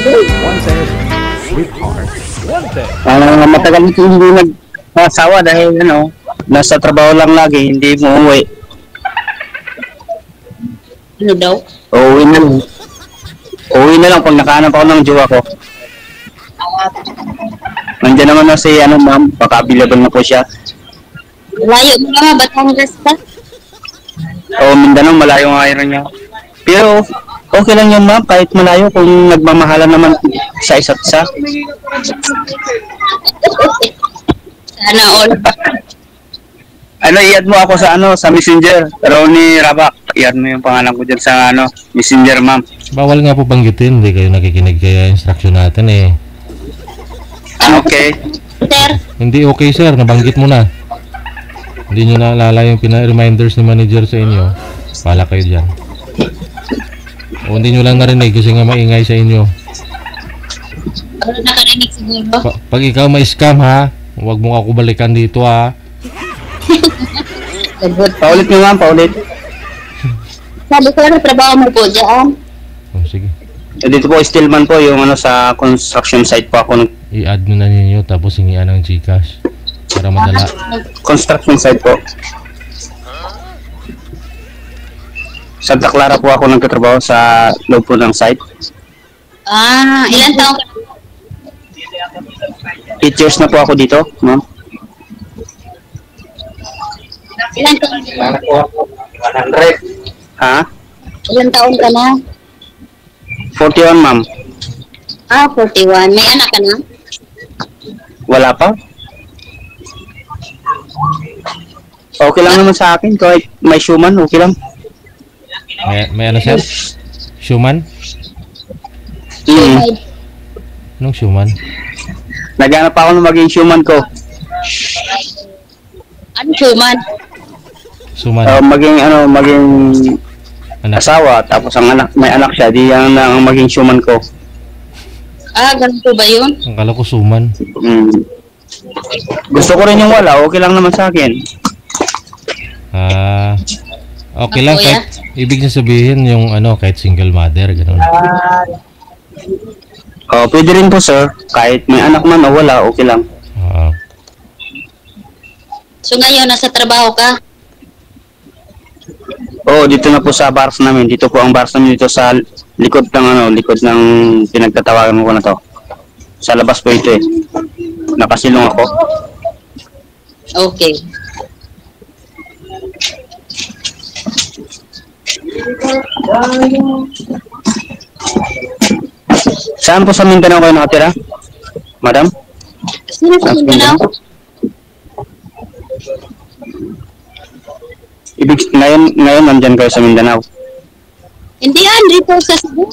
Wanted, sweetheart. Wanted. Matagal nito hindi nag-asawa dahil nasa trabaho lang lagi, hindi mo uwi. Ano daw? Uuwi na lang. Uuwi na lang pag nakahanap ako ng jowa ko. Nandiyan naman na si ma'am, baka available na po siya. Layo mo nga, Batangas pa. O Mindanao, malayo nga yun niya. Pero okay lang yun ma'am, kahit malayo kung nagmamahalan naman sa isa't isa. Sana all. I-add mo ako sa Messenger. Ronnie Rabak. I-add mo yung pangalan ko dyan sa Messenger ma'am. Bawal nga po banggitin, hindi kayo nakikinig kaya instruction natin eh. Okay. Sir, Hindi okay sir, nabanggit mo na. Hindi nyo naalala yung reminders ni manager sa inyo. Pala kayo dyan. O hindi nyo lang narinig kasi nga maingay sa inyo. ano nakarinig siguro? Pag ikaw ma-scam ha, huwag mo ako balikan dito ha. Paulit nyo ma'am, paulit. Sabi ko, ano trabaho mo po dyan? O sige, Dito po, Stillman po, yung sa construction site po ako. i-add nyo na ninyo tapos hingian ng Gcash. Para madala. Construction site po. Santa Clara po ako nagtatrabaho sa loob po ng site. Ilan taong ka? 8 years na po ako dito, ma'am. Ilan taon ka na? 100. Ha? Ilan taon ka na? 41, ma'am. 41. May anak ka na? Wala pa? Okay lang naman sa akin, kahit may suman, okay lang. May ano sir? Shuman? Anong shuman? Naghanap ako ng maging suman ko. Ano human? Suman? Maging Anak? asawa, tapos may anak siya, di yan ang maging suman ko. Ganun po ba yun? Akala ko suman. Gusto ko rin yung wala, okay lang naman sa akin. Okay lang Kuya? kahit ibig niya sabihin yung kahit single mother ganun. Pwede rin po sir, kahit may anak man o wala, okay lang. So ngayon, nasa trabaho ka? Dito na po sa bars namin. Dito po ang bars namin dito sa likod ng pinagtatawagan ko na to. Sa labas po ito eh. Nakasilong ako. Okay. Saan po sa Mindanao kayo nakatira? Madam? Sino sa Mindanao? Ngayon nandyan kayo sa Mindanao. Hindi dito sa Cebu.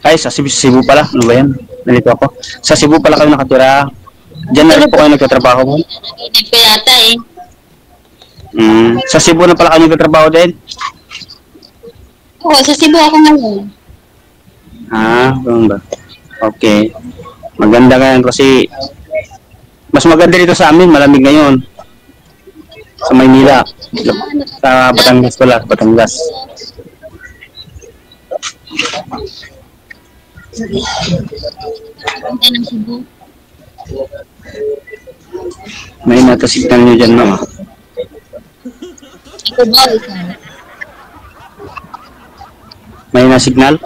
Ay, sa Cebu pala. Ano ba yan? Nalito ako. Sa Cebu pala kayo nakatira. Diyan na rin po kayo nagtatrabaho mo? Naginip ka yata eh. Sa Cebu na pala kayo nagtatrabaho din? Oo, sa Cebu ako ngayon. Ganun ba? Okay. Maganda ngayon kasi mas maganda dito sa amin, malamig ngayon. Sa Maynila. Sa Batangas pala, Batangas. Punta ng Cebu. May natasignal nyo dyan, ma'am. Ito ba isa? May na-signal?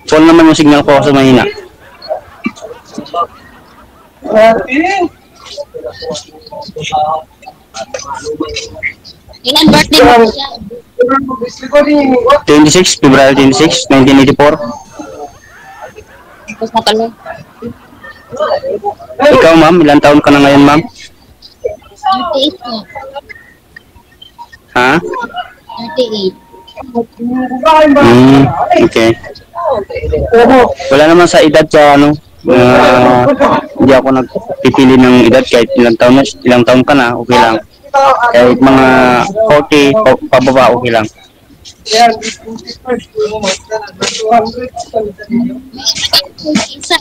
Full naman yung signal ko sa mahina. Ilan birthday mo siya? 26, February 26, 1984. Tapos na pala. Ikaw, ma'am, ilang taon ka na ngayon, ma'am? 38 po. Ha? 38. Okay. Wala naman sa edad sa hindi ako nagpipili ng edad kahit ilang taon ka na, okay lang. Kahit mga 40 pababa, okay lang. Isa.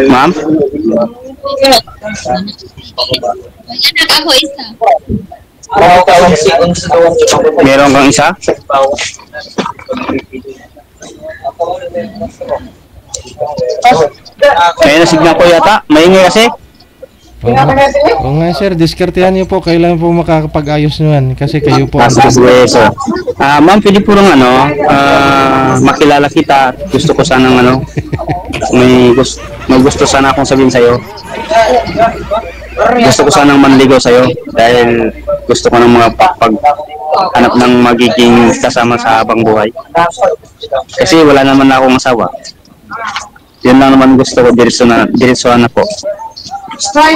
Ma'am? May anak ako isa. Meron kang isa? Kaya nasignan ko yata. Maingay kasi. Oo nga sir, diskartehan niyo po. Kailan po makakapag-ayos niyan? Kasi kayo po ang Pweso. Ma'am, pwede po lang makilala kita. Gusto ko sanang may gusto sana akong sabihin sa'yo. Gusto ko sanang manligaw sa'yo dahil gusto ko ng mga hanap ng magiging kasama sa habang buhay. Kasi wala naman na akong asawa. Yun lang naman gusto ko, diretsuhan na po. Gusto ko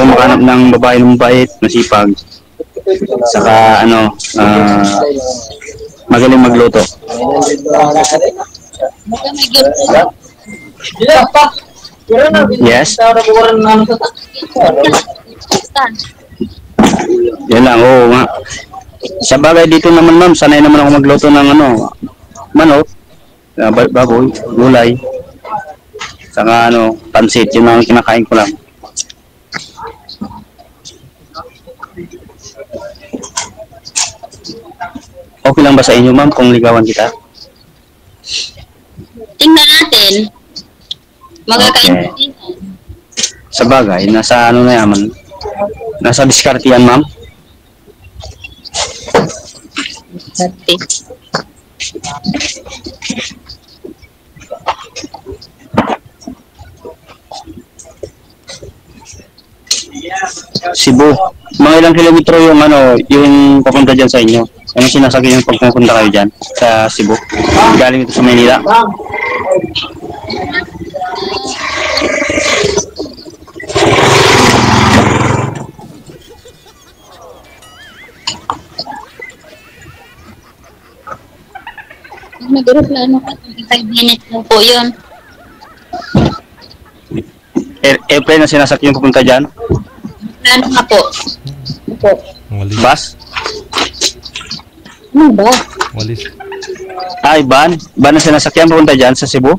makahanap ng babae ng mabait, masipag, saka magaling magluto. Yes? Yan lang, oo nga. Sa bagay dito naman ma'am, sanay naman ako magluto ng manok, baboy, gulay, saka pansit, yun ang kinakain ko lang. Okay lang ba sa inyo ma'am kung ligawan kita? Tingnan natin. Magkakaintindihan. Okay. Sa bagay, nasa na yaman? Nasa diskarte yan ma'am? Cebu. Mga ilang kilometro yung papunta dyan sa inyo? Anong sinasakyan yung pagpupunta kayo dyan sa Cebu? Galing ito sa Manila? Nag-aeroplano ka, 5 minutes lang po yun. Airplane na sinasakyan yung papunta dyan? Plano ka po. Opo. walis. Bus? Ano ba? Walis. Ay, van na sinasakyan papunta dyan sa Cebu?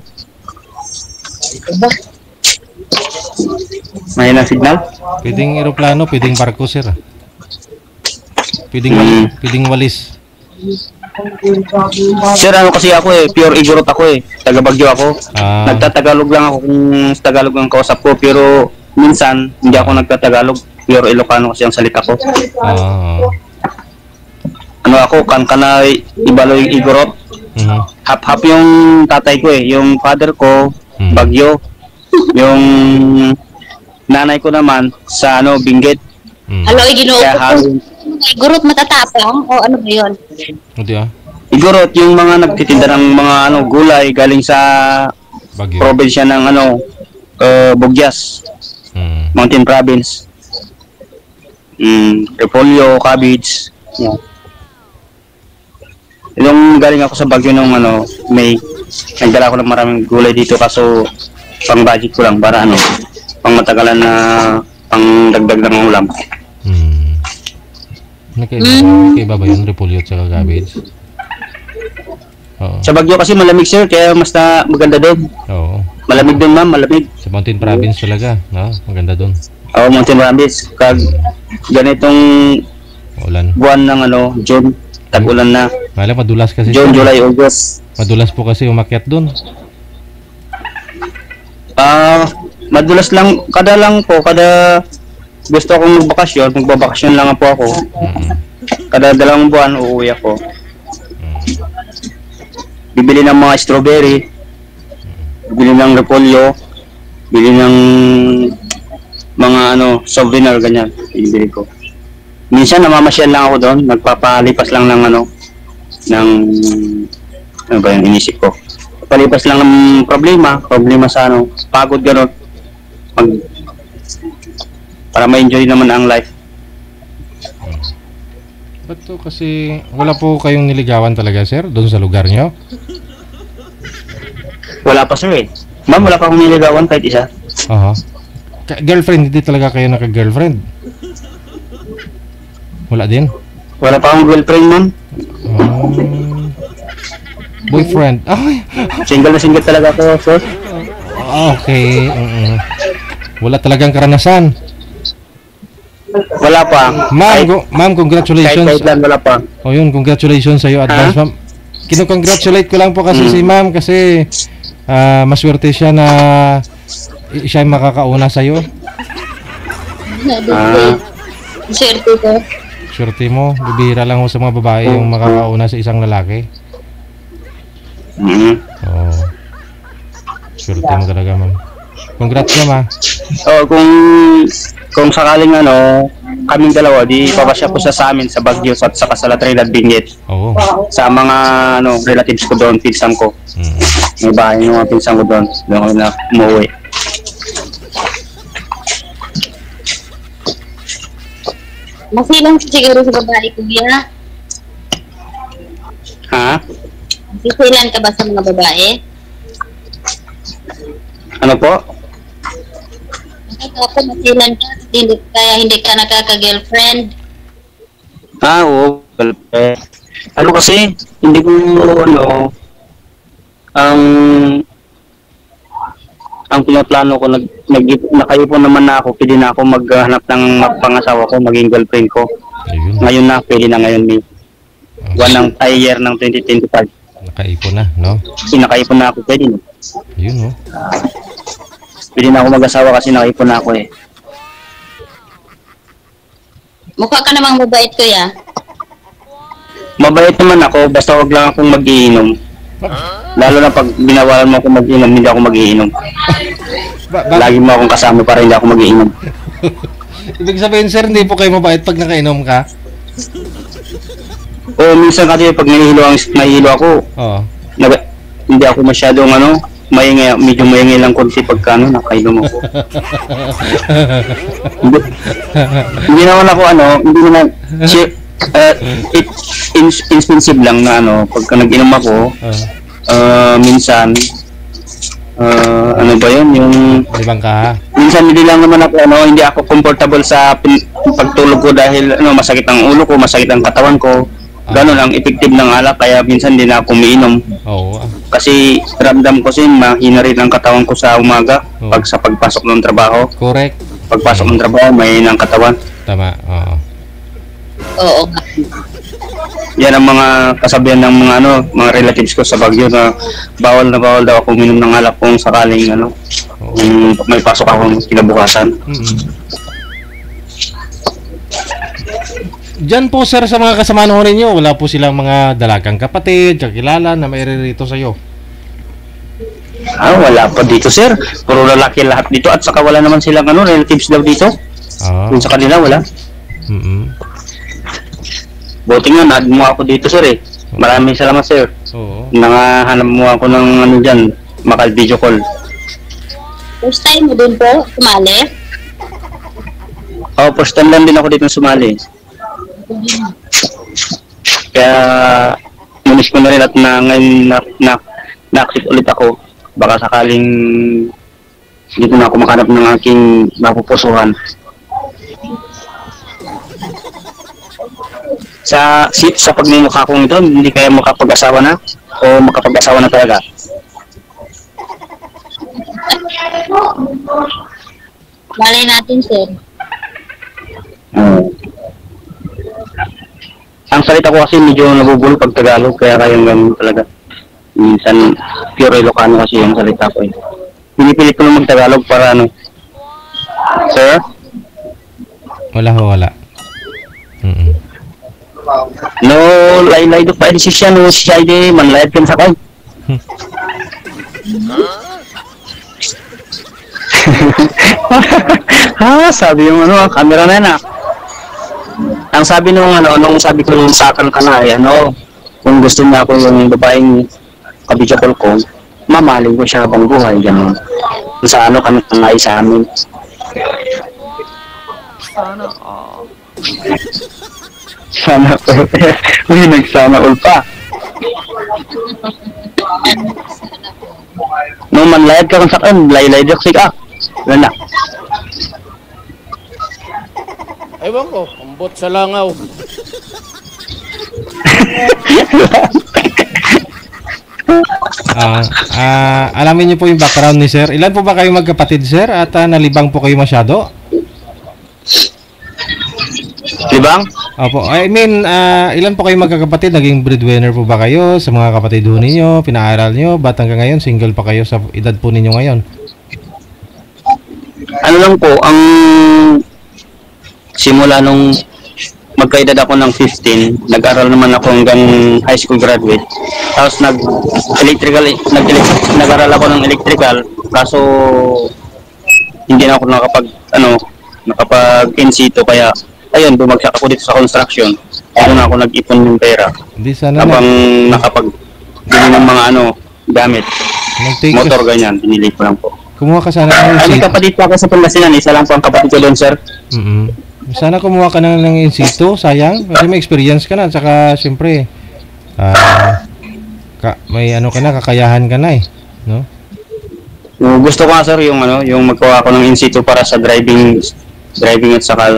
Mahina signal? Pwedeng eroplano, pwedeng barko sir. Pwedeng walis. Sir, kasi ako pure Igorot ako taga Baguio ako. Nagtatagalog lang ako kung Tagalog ang kausap ko, pero minsan hindi ako nagtatagalog, pure Ilocano kasi ang salita ko. Ako, kanay Ibaloy Igorot. Hap-hap yung tatay ko yung father ko, Baguio. Yung nanay ko naman sa Benguet. Aloy, ginoo ko. Igorot matatapang o ano ba yun? Hindi Igorot yung mga nagtitinda ng mga gulay galing sa Baguio. Probinsya ng Bugyas. Mountain Province. Repolyo, cabbage. Yeah. Yung galing ako sa Baguio nung May, nagdala ko ng maraming gulay dito kaso pang budget ko lang para pang matagalan na pang dagdag ng ulam. Kaiba ba yun? Repolyo at saka cabbage? Oo. Sa Baguio kasi malamig sir, kaya mas maganda doon. Oo. Malamig doon ma'am, malamig. Sa Mountain Province talaga, no? Maganda doon. Oo, Mountain Province. Ganitong ulan. Buwan ng June, tag-ulan na. Malam, madulas kasi. June, July, August. Madulas po kasi umakyat doon. Madulas lang, kada gusto akong magbabakasyon lang po ako. Kada 2 buwan, uuwi ako. Bibili ng mga strawberry, bibili ng repolyo, bibili ng mga souvenir, ganyan, bibili ko. Minsan namamasyal lang ako doon, nagpapalipas lang ng ng ano ba yung inisip ko. Palipas lang ng problema sa pagod gano'n. Para ma-enjoy naman ang life. Ba't to kasi wala po kayong niligawan talaga sir doon sa lugar nyo? Wala pa sir Ma'am, wala pa akong niligawan kahit isa. Girlfriend, hindi talaga kayo naka-girlfriend? Wala din? Wala pa akong girlfriend ma'am. Boyfriend? Single na single talaga ako sir. Okay. Wala talagang karanasan. Wala pa. Ma'am, congratulations. Kahit kailan wala pa. O yun, congratulations sa iyo advance, ma'am. Kino-congratulate ko lang po kasi si ma'am kasi maswerte siya na siya yung makakauna sa iyo. Swerte ko. Swerte mo, bibihira lang ho sa mga babae yung makakauna sa isang lalaki. Oo. Swerte mo talaga, ma'am. Congrats, ma'am, ha. Kung sakaling kaming dalawa, di papasya po sa amin sa Baguio at saka sa La Trinidad Benguet. Oo. Sa mga relatives ko doon, pinsan ko. May bahay yung mga pinsan ko doon. Doon kami na umuwi. Masilang siguro sa babae, kuya. Ha? Sisilan ka ba sa mga babae? Ano po? Ako masilan ka, kaya hindi ka nakaka-girlfriend. Oo. Ano kasi, hindi ko, ang pinaplano ko, nakaipon naman na ako, pwede na ako maghanap ng pangasawa ko, maging girlfriend ko. Ayun. Ngayon na, pwede na ngayon, May. Year ng 2025. Nakaipon na, no? Nakaipon na ako, pwede na. Ayun, no? Pwede na ako mag-asawa kasi nakaipon na ako eh. Mukha ka namang mabait, kuya. Mabait naman ako, basta wag lang akong mag-iinom. Lalo na pag binawalan mo ako mag-inom, hindi ako mag-iinom. Lagi mo akong kasama para hindi ako mag-iinom. Ibig sabihin, sir, hindi po kayo mabait pag nakainom ka? O minsan kasi pag nahihilo ako, Oo. hindi ako masyadong maingay, medyo maingay lang konti pagka nakainom ako. hindi naman ako hindi naman inexpensive lang na pagka nag-inom ako, minsan ano ba yun, yung Libang ka? minsan hindi lang naman ako hindi ako comfortable sa pagtulog ko dahil masakit ang ulo ko, masakit ang katawan ko. Gano'n ang effective ng alak, kaya minsan hindi na ako umiinom. Oo. Kasi ramdam ko mahina rin ang katawan ko sa umaga pag sa pagpasok ng trabaho. Correct. Pagpasok ng trabaho, mahina ang katawan. Tama, oo. Oo. Yan ang mga kasabihan ng mga relatives ko sa Baguio na bawal daw ako uminom ng alak kung sakaling kung may pasok akong kinabukasan. Diyan po, sir, sa mga kasamahan ho ninyo, wala po silang mga dalagang kapatid, kakilala na may rito sa'yo? Wala pa dito, sir. Puro lalaki lahat dito at saka wala naman silang relatives daw dito. Kung sa kanila, wala. Buti nga, na-add mo ako dito, sir eh. Maraming salamat, sir. Oo. Nangahanap mo ako ng dyan, makal-video call. First time mo din po, sumali? First time lang din ako dito sumali. Kaya munis ko na rin at ngayon na-accept ulit ako. Baka sakaling dito na ako makanap ng aking mapupusuhan. Sa pagmumukha kong ito, hindi kaya makapag-asawa na o makapag-asawa na talaga? Malay natin, sir. Ang salita ko kasi medyo nabubulo pag Tagalog, kaya kayang ganun talaga. Minsan, pure Ilocano kasi yung salita ko eh. Pinipilit ko lang mag-Tagalog para Sir? Wala. No, laylay do pa si siya, no, siya di manlayad kan sa kay. Sabi yung camera na yan Ang sabi nung sabi ko yung sakal ka na kung gusto niya ako yung babaeng kabidyo ko, mamahalin ko siya habang buhay, gano'n. Kung sa kami tangay sa amin. Sana all. Sana all. Uy, nagsana all pa. Nung manlayad ka kung sa kan, laylay diok ka. Wala na. Ewan ko, ambot sa langaw. Alamin niyo po yung background ni sir. Ilan po ba kayo magkapatid, sir? At nalibang po kayo masyado? Di ba? Opo. I mean, ilan po kayo magkakapatid? Naging breadwinner po ba kayo sa mga kapatid ho ninyo? Pinaaral nyo? Ba't hanggang ngayon single pa kayo sa edad po ninyo ngayon? Ano lang po, ang simula nung magkaedad ako ng 15, nag-aral naman ako hanggang high school graduate. Tapos nag-aral ako ng electrical, kaso hindi na ako nakapag-in-situ, kaya ayun, bumagsak ako dito sa construction. Kaya na ako nag-ipon ng pera. Hindi sana Habang nakapag-bili ng mga gamit, nag-take motor ganyan, binili ko lang po. Kumuha ka sana ng Ay, in-situ. kapatid po ako sa Pangasinan, isa lang po ang kapatid ko doon, sir. Sana kumuha ka na ng in-situ, sayang. Kasi may experience ka na, tsaka siyempre, may kakayahan ka na eh. No? Gusto ko nga, sir, yung magkuha ako ng in-situ para sa driving at saka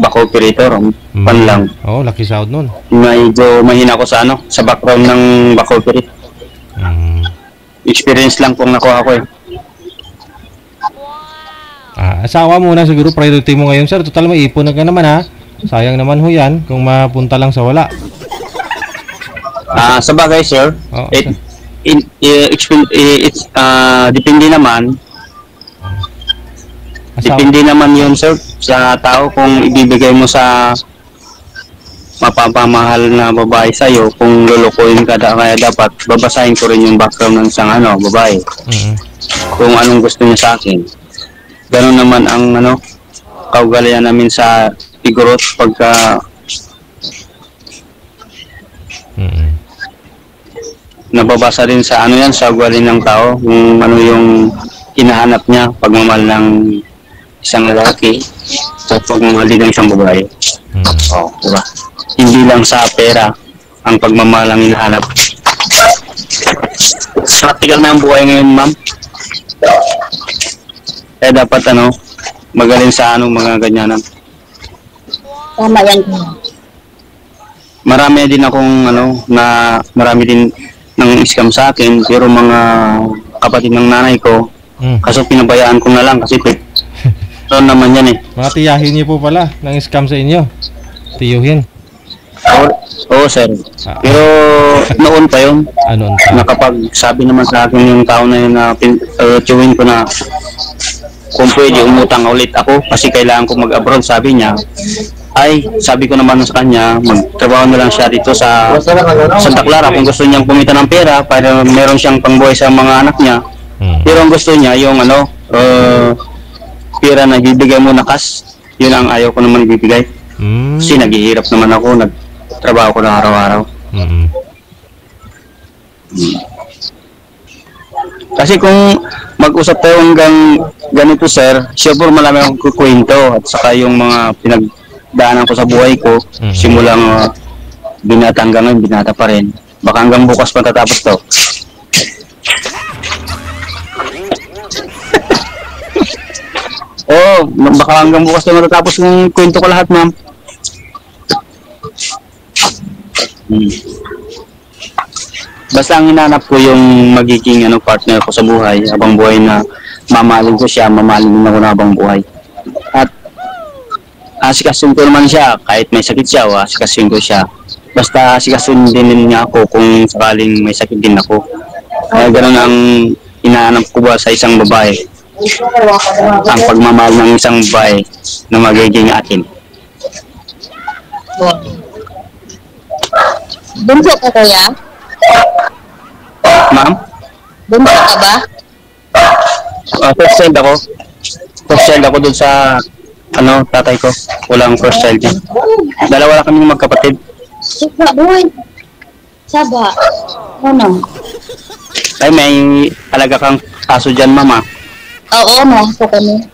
back operator, pan lang. Oo, laki sahod nun. Medyo mahina ko sa sa background ng back operator. Experience lang pong nakuha ko eh. Asawa muna siguro priority mo ngayon, sir. Total may ipon na ka naman ha. Sayang naman ho yan kung mapunta lang sa wala. Sa bagay, sir, Oo, depende naman. Depende naman yun, sir, sa tao kung ibibigay mo sa mapapamahal na babae sa'yo, kung lulukuin ka, kaya dapat babasahin ko rin yung background ng isang babae. Kung anong gusto niya sa akin. Ganun naman ang kaugalian namin sa Igorot pagka nababasa din sa sa ugali ng tao, kung ano yung hinahanap niya, pagmamahal ng isang lalaki o pagmamahal din ng isang babae. Diba? Hindi lang sa pera ang pagmamahal ang hinahanap. Practical na ang buhay ngayon, ma'am. Kaya dapat magaling sa mga ganyanan. Tama yan. Marami din akong marami din nang scam sa akin, pero mga kapatid ng nanay ko, kaso pinabayaan ko na lang kasi so naman yan eh. Mga tiyahin niyo po pala ng scam sa inyo. Tiyuhin. Oo, sir. Pero noon pa yun. Ano Nakapagsabi naman sa akin yung tao na yun na tiyuhin ko na kung pwede umutang ulit ako kasi kailangan ko mag-abroad, sabi niya. Sabi ko naman sa kanya, magtrabaho na lang siya dito sa Santa Clara kung gusto niyang kumita ng pera para meron siyang pangbuhay sa mga anak niya. Pero ang gusto niya yung pera na bibigay mo na cash, yun ang ayaw ko naman ibibigay. Kasi naghihirap naman ako, nagtrabaho ko na araw-araw. Kasi kung mag-usap tayo hanggang ganito, sir, sure marami akong kukwento at saka yung mga pinagdaanan ko sa buhay ko, simulang binata hanggang ngayon, binata pa rin. Baka hanggang bukas matatapos to. Baka hanggang bukas na matatapos yung kwento ko lahat, ma'am. Basta ang hinanap ko yung magiging partner ko sa buhay, habang buhay na mamahalin ko siya, mamahalin din ako na habang buhay. At asikasun ko naman siya, kahit may sakit siya, asikasun ko siya. Basta asikasun din niya ako kung sakaling may sakit din ako. Kaya ganun ang hinahanap ko ba sa isang babae. Ang pagmamahal ng isang babae na magiging atin. Bunso ka kaya? Ma'am? Bunso ka ba? First child ako. First child ako dun sa tatay ko. Walang first child niya. Dalawa lang kami magkapatid. Saba, boy. Saba. Ano? Ay, may alaga kang aso dyan, mama. Oo, nasa kami.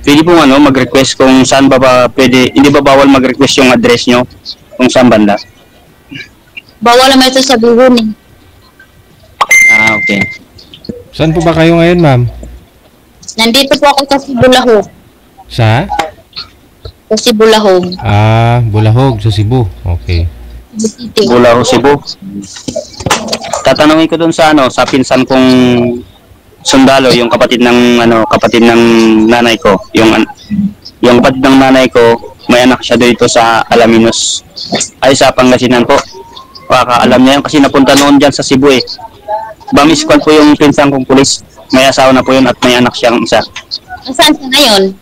Pwede po mag-request kung saan ba pwede, hindi ba bawal mag-request yung address nyo kung saan banda? Bawal naman ito sabihin eh. Okay. Saan po ba kayo ngayon, ma'am? Nandito po ako sa Bulahog. Sa? Sa Bulahog. Bulahog sa Cebu. Okay. Bulahog, Cebu. Tatanungin ko dun sa sa pinsan kong sundalo, yung kapatid ng nanay ko, yung Yung kapatid ng nanay ko, may anak siya dito sa Alaminos. Ay, sa Pangasinan po. Baka alam niya yun kasi napunta noon dyan sa Cebu eh. Bamis ko po yung pinsan kong pulis. May asawa na po yun at may anak siyang isa. Saan siya ngayon?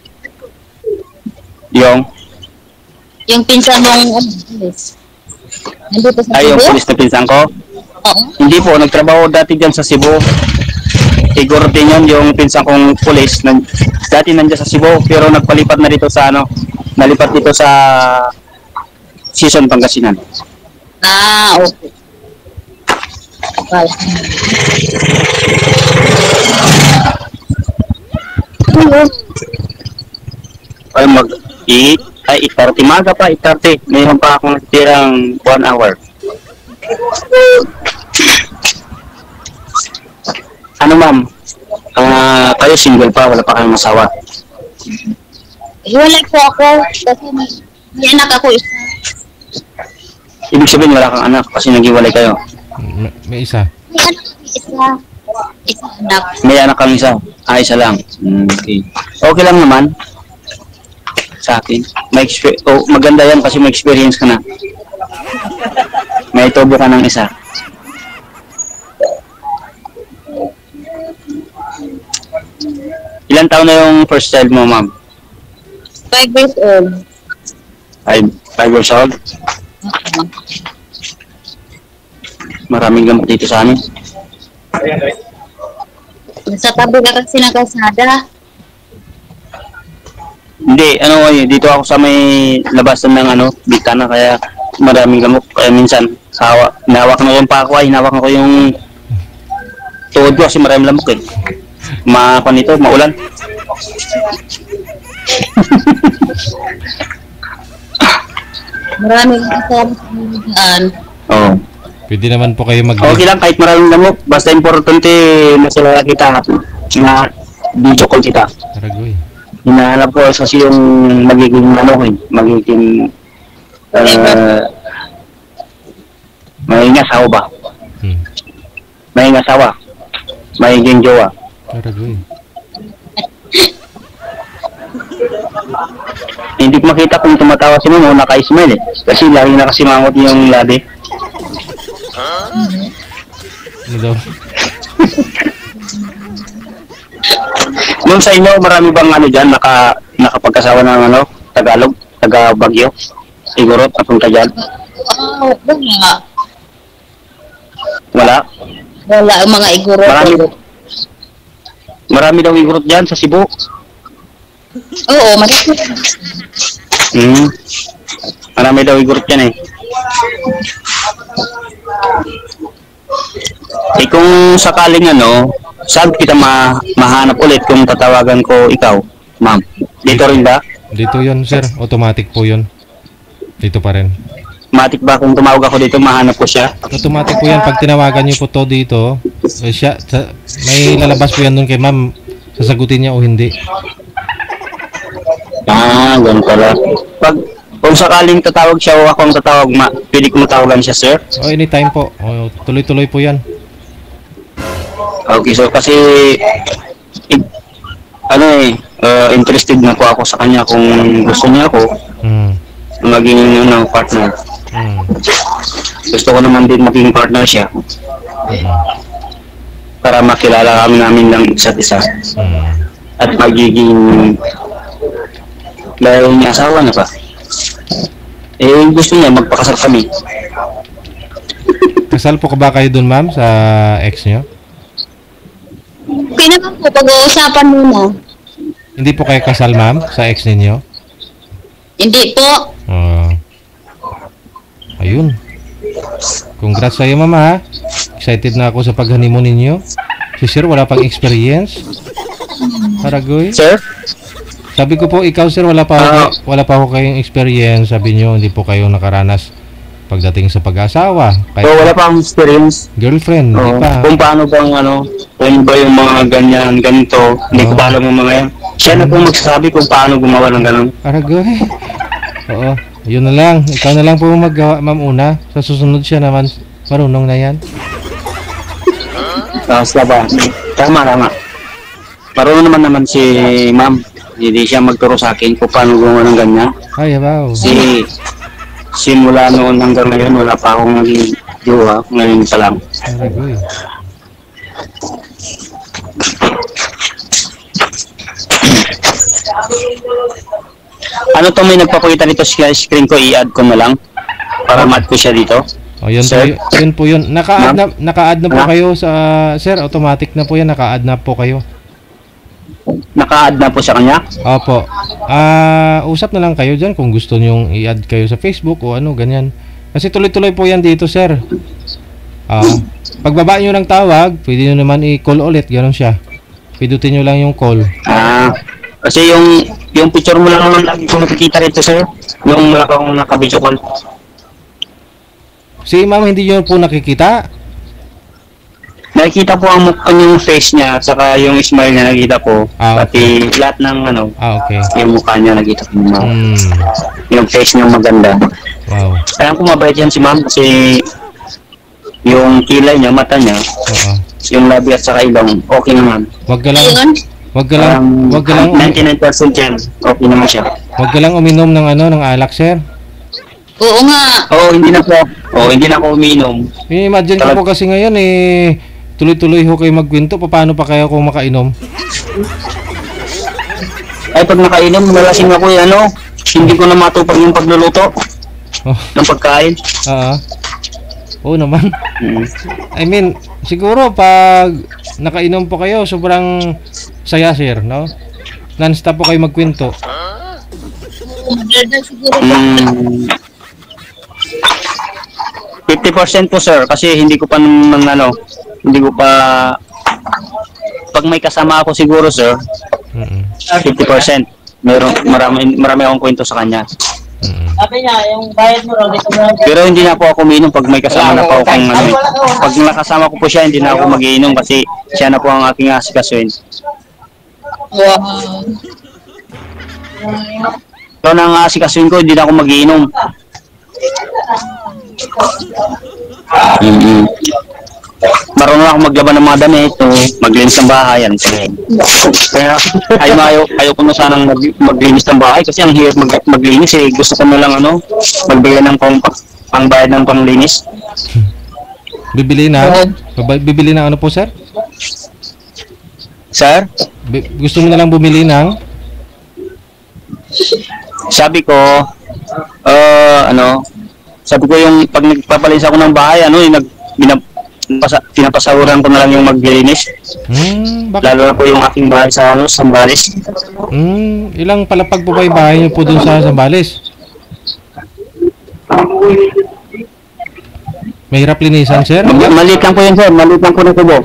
Yung pinsan mong pulis. Nandito sa yung Cebu? pulis na pinsan ko? Oo. Hindi po, nagtrabaho dati dyan sa Cebu. Siguro din yun yung pinsan kong pulis. Dati nandiyan sa Cebu pero nagpalipat na dito sa nalipat dito sa Season Pangasinan. Ah, okay. Well. Ay, 8:30 maga pa, 8:30. Mayroon pa akong natirang 1 hour. Ano ma'am? Kayo single pa, wala pa kayong masawa. Hiwalay po ako kasi may anak ako isa. Ibig sabihin wala kang anak kasi naghiwalay kayo. May isa. May anak ako isa. Isa anak. May anak kang isa. Isa lang. Okay. Okay lang naman. Sa akin. Maganda yan kasi may experience ka na. May tubo ka ng isa. Ilan taon na yung first child mo, ma'am? 5 years old. 5 years old? Maraming gamot dito sa amin. Sa tabi na kasi ng kalsada. Hindi, dito ako sa may labasan ng bintana kaya maraming gamot. Kaya minsan, hinawak na yung pako hinawak na ko yung tuhod ko kasi maraming lamok eh. Maulan. Maraming kasama sa pamilihan. Oo. Pwede naman po kayo Okay lang kahit maraming lamok. Basta importante na sila kita na video call kita. Aragoy. Hinahanap ko kasi yung magiging may asawa ba? May asawa. Magiging jowa. Aragoy. Hindi ko makita kung tumatawa si Mamo, naka-smile eh. Kasi lagi nakasimangot yung labi. Ano daw? Nung sa inyo, marami bang dyan, nakapagkasawa ng Tagalog, taga-Bagyo? Siguro, napunta dyan? Wala. Wala? Wala ang mga iguro. Marami daw igurot dyan sa Cebu. Oo, marami. Marami daw igurot dyan eh. Kung sakaling saan kita mahanap ulit kung tatawagan ko ikaw, ma'am? Dito rin ba? Dito yon sir. Automatic po yon. Dito pa rin. Matik ba kung tumawag ako dito, mahanap ko siya? Automatic po yan. Pag tinawagan niyo po to dito, may lalabas po yan dun kay ma'am. Sasagutin niya o hindi. Ganun pala. Kung sakaling tatawag siya o ako ang tatawag, pwede ko matawagan siya, sir? Anytime po. Tuloy-tuloy po yan. Okay, so kasi interested na po ako sa kanya kung gusto niya ako maging partner. Gusto ko naman din maging partner siya para makilala kami namin ng isa't isa at magiging dahil niya asawa na pa gusto niya magpakasal kami. Kasal po ka ba kayo dun ma'am sa ex niyo? Okay naman po, pag-uusapan muna. Hindi po kayo kasal ma'am sa ex ninyo? Hindi po. Ayun. Congrats sa'yo mama ha. Excited na ako sa pag-honeymoon ninyo. Si sir wala pang experience. Haragoy. Sir? Sabi ko po ikaw sir wala pa ako kayong experience. Sabi niyo hindi po kayo nakaranas pagdating sa pag-asawa. Wala pa akong experience. Girlfriend, hindi pa. Kung paano bang kung ba yung mga ganito, hindi ko pa alam yung mga yan. Siya na po magsasabi kung paano gumawa ng ganun. Aragoy. Oo. Yun na lang. Ikaw na lang po maggawa, ma'am, una. Sa susunod siya naman, marunong na yan. Tama. Marunong naman si ma'am. hindi siya magturo sa akin kung paano gumawa ng ganyan. Ay, wow. Kasi simula noon hanggang ngayon, wala pa akong naging jowa. Ngayon pa lang. Aragoy. Ano to, may nagpapakita dito sa screen ko, i-add ko na lang para mat ko siya dito. O, yun po, Sir? yun po yun. Naka-add na po Ha? kayo sa, sir, automatic na po yan. Naka-add na po kayo. Naka-add na po sa kanya. Opo. Usap na lang kayo dyan kung gusto nyong i-add kayo sa Facebook o ano, ganyan. Kasi tuloy-tuloy po yan dito, sir. Pagbaba nyo ng tawag, pwede nyo naman i-call ulit. Ganon siya. Pidutin nyo lang yung call. Kasi yung picture mo lang naman lagi ko nakikita rito, sir. Yung wala akong naka-video call. Si ma'am, hindi nyo po nakikita? Nakikita po ang yung face niya, saka yung smile niya nakikita po. Ah, Pati lahat ng Okay. yung mukha niya nakikita ko. Hmm. Yung face niya maganda. Wow. Kaya ko mabait yan si ma'am kasi yung kilay niya, mata niya, Oo. yung labi at saka ilong, okay naman. Wag ka lang, Ayun. wag ka lang, wag ka lang, 99% yan, okay naman siya. wag ka lang uminom ng ng alak, sir. Oo nga. Oo, hindi na ako umiinom. Imagine ko po kasi ngayon tuloy-tuloy ho kayo magkwento. Paano pa kaya kung makainom? Ay, pag nakainom, nalasing ako hindi ko na matupag yung pagluluto Oh. ng pagkain. Oo naman. Mm. I mean, siguro pag nakainom po kayo, sobrang saya, sir, no? Non-stop po kayo magkwento. Maganda siguro. 50% po, sir, kasi hindi ko pa pag may kasama ako siguro, sir, 50%. Marami akong kwento sa kanya. Sabi niya, yung bayad mo raw dito mo. Pero hindi na po ako umiinom pag may kasama na po akong pag nakasama ko po siya, hindi na ako magiinom kasi siya na po ang aking asikasuhin. Wow. So nang asikasuhin ko, hindi na ako magiinom. Marunong ako maglaban ng mga damit, maglinis ng bahay, yan. Kaya ayaw ko na sanang maglinis ng bahay kasi ang hirap maglinis gusto ko na lang magbigay ng pangbayad ng panglinis. Bibili na ano po, sir? Sir, Gusto mo na lang bumili ng sabi ko yung pag nagpapalis ako ng bahay, pinapasahuran ko na lang yung maglinis. bakit? Lalo na po yung aking bahay sa Sambales. Ilang palapag po ba yung bahay niyo po dun sa Sambales? Mahirap linisan, sir? Maliit lang po yun, sir. Maliit lang po na tubo.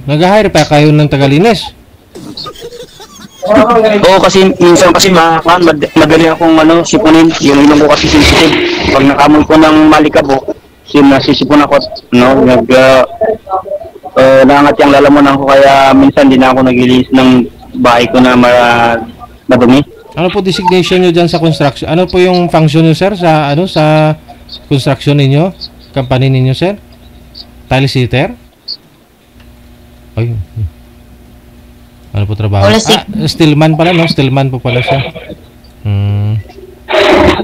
Nag-hire pa kayo ng tagalinis? Oo, kasi minsan madali akong sipunin. Yung ilong ko kasi sensitive. Pag nakamoy ko ng malikabo, nasisipon ako. Nangat yung lalamunan ko kaya minsan din ako naglilis ng bahay ko na madumi. Ano po designation nyo dyan sa construction? Ano po yung function nyo, sir, sa sa construction ninyo? Company ninyo, sir? Tile sitter? Ay. Ano po trabaho? Stillman pala, no? Stillman po pala siya.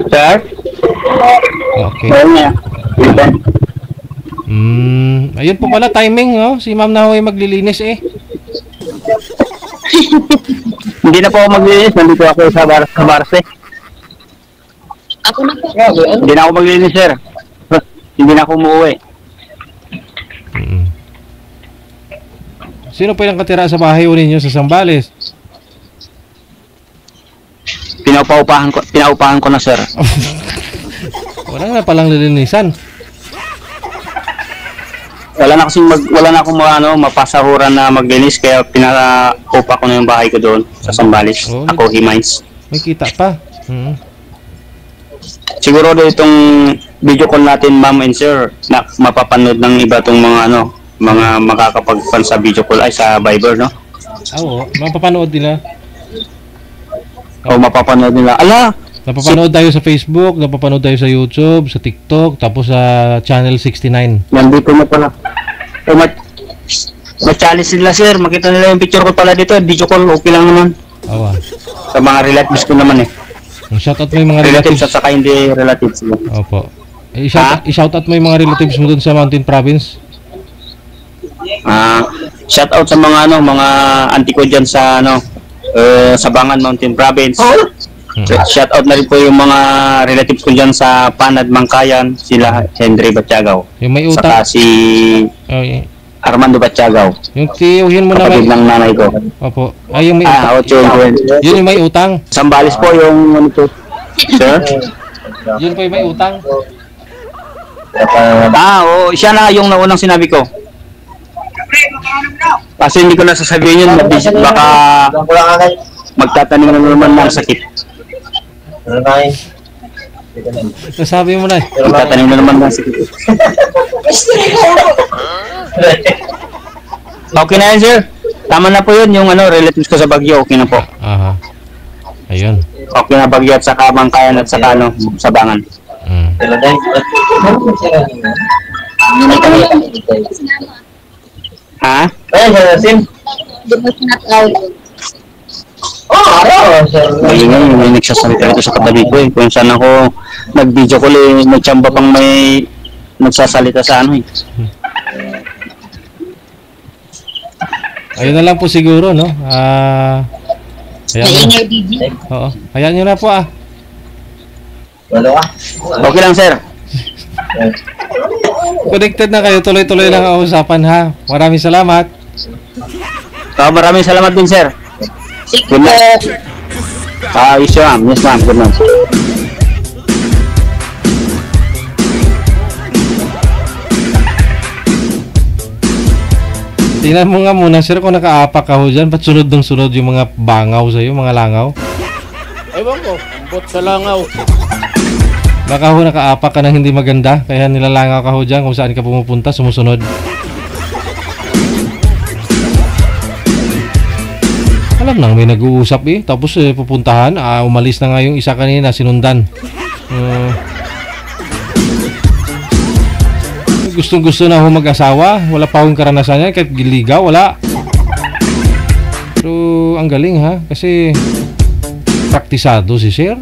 Sir? Okay. Ayun. Ayun po pala, timing, no? Si ma'am na ho ay maglilinis Hindi na po ako maglinis. Nandito ako sa Barse. Ako na po. Hindi na ako maglinis, sir. Hindi na ako umuwi. Sino po yung katira sa bahay ninyo sa Sambales? Pinaupahan ko na, sir. Wala na palang lilinisan. Wala na akong mapasahuran na maglinis kaya pinaupa ko na yung bahay ko doon sa Sambales. Ako Himines. May kita pa. Siguro itong video call natin, ma'am and sir, na mapapanood ng iba tong mga makakapagpan sa video call ay sa Viber, no? Oo, mapapanood nila. O mapapanood nila. Napapanood tayo sa Facebook, napapanood tayo sa YouTube, sa TikTok, tapos sa Channel 69. Nandito na pala. Ma-challenge nila, sir. Makita nila yung picture ko pala dito. Video call, okay lang naman. Awa. Sa mga relatives ko naman eh. Shoutout mo yung mga Relatives relatives. at saka hindi relatives. Opo. I-shoutout mo yung mga relatives mo dun sa Mountain Province. Shout out sa mga mga auntie ko diyan sa Sabangan Mountain Province. Shout out na rin po yung mga relatives ko diyan sa Panad Mangkayan, sila Henry Batyagaw. Yung may utang. Saka si Ay, Armando Batyagaw, yung tiyuhin mo na kapatid may... ng nanay ko. Opo. Ay, yung may utang. Ocho yun. Yun yung may utang. Sambales po yung ano po. Sir? Yun po yung may utang. Oo, siya na yung naunang sinabi ko. Kasi hindi ko na sasabihin yun, baka magtatanim na naman ng sakit. Nasabi mo na eh. Magtatanim na naman ng sakit. Okay na yan, sir. Tama na po yun, yung relatives ko sa Baguio, okay na po. Aha. Ayun. Okay na Baguio at saka Mangkayan at saka Sabangan. Ha? Hindi mo sinatawag. Ayun, may nagsasalita rito sa katabi ko eh. Kung saan ako nag-video call eh, may tsamba pang may nagsasalita sa eh. Ayun na lang po siguro, no? Ayan. Maingay, DJ. Oo. Hayaan nyo na po Okay lang, sir. Connected na kayo. Tuloy-tuloy lang ang usapan, ha? Maraming salamat. Maraming salamat din, sir. Good night. Yes, ma'am. Yes, ma'am. Good night. Tingnan mo nga muna, sir, kung nakaapak ka ho dyan. Ba't sunod ng sunod yung mga bangaw sa'yo, mga langaw? Ewan ko, ambot sa langaw. Baka ho nakaapak ka ng hindi maganda, kaya nilalangaw ka ho dyan kung saan ka pumupunta, sumusunod. Alam nang may nag-uusap eh, tapos pupuntahan, umalis na nga yung isa kanina, sinundan. Gustong-gusto na ho mag-asawa, wala pa akong karanasan yan, kahit giligaw, wala. Pero ang galing ha, kasi praktisado si sir.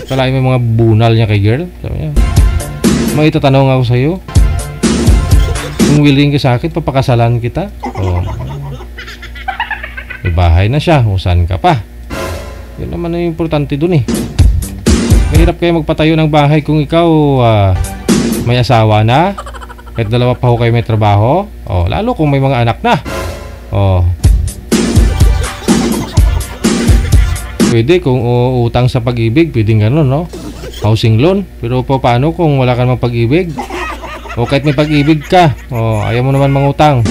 Kalahin may mga bunal niya kay girl. Sabi niya, may itatanong ako sa'yo. Kung willing ka sa akin, papakasalan kita. Oh. May bahay na siya, kung saan ka pa. Yun naman ang importante dun eh. Mahirap kayo magpatayo ng bahay kung ikaw may asawa na. Kahit dalawa pa ho kayo may trabaho. Oh, lalo kung may mga anak na. Oh. Pwede kung utang sa pag-ibig, pwedeng gano'n, no? Housing loan. Pero paano kung wala ka namang pag-ibig? O kahit may pag-ibig ka, ayaw mo naman mangutang.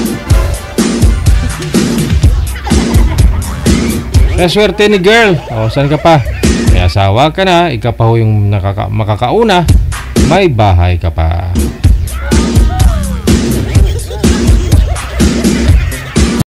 Kaya swerte ni girl. Saan ka pa? May asawa ka na, ikaw pa ho yung makakauna, may bahay ka pa.